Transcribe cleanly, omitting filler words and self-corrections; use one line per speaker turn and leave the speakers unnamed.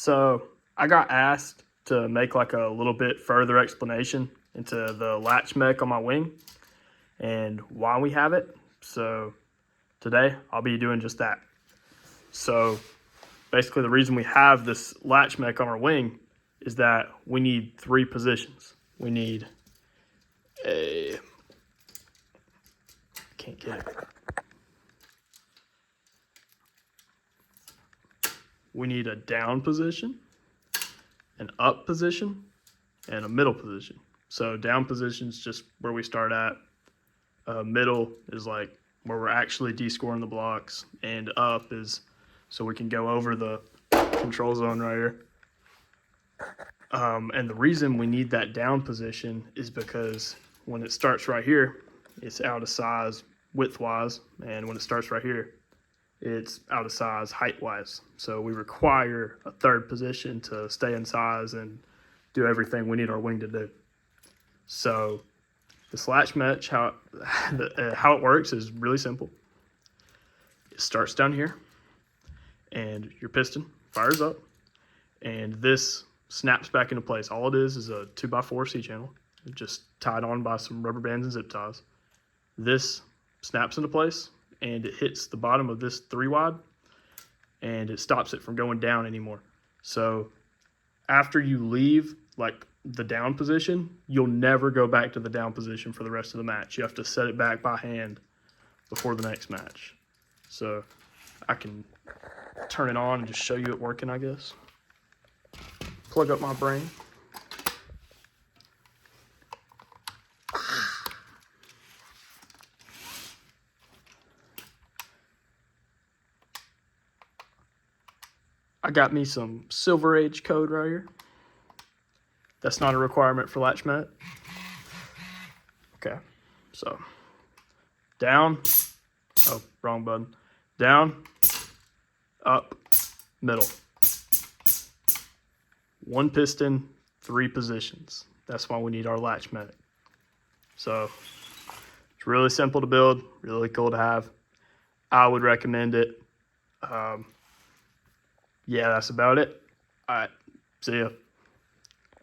So I got asked to make like a little bit further explanation into the latch mech on my wing and why we have it. So today I'll be doing just that. So basically the reason we have this latch mech on our wing is that we need 3 positions. We need a, can't get it. We need a down position, an up position, and a middle position. So down position is just where we start at. Middle is like where we're actually descoring the blocks, and up is so we can go over the control zone right here. And the reason we need that down position is because when it starts right here, it's out of size width-wise, and when it starts right here, it's out of size height-wise. So we require a 3rd position to stay in size and do everything we need our wing to do. So this latch mech, how it works is really simple. It starts down here, and your piston fires up, and this snaps back into place. All it is a 2x4 C-channel, just tied on by some rubber bands and zip ties. This snaps into place, and it hits the bottom of this 3-wide, and it stops it from going down anymore. So after you leave like the down position, you'll never go back to the down position for the rest of the match. You have to set it back by hand before the next match. So I can turn it on and just show you it working, I guess. Plug up my brain. I got me some Silver Age code right here. That's not a requirement for latch mech. Okay, so down, oh, wrong button. Down, up, middle. 1 piston, 3 positions. That's why we need our latch mech. So it's really simple to build, really cool to have. I would recommend it. Yeah, that's about it. All right, see ya.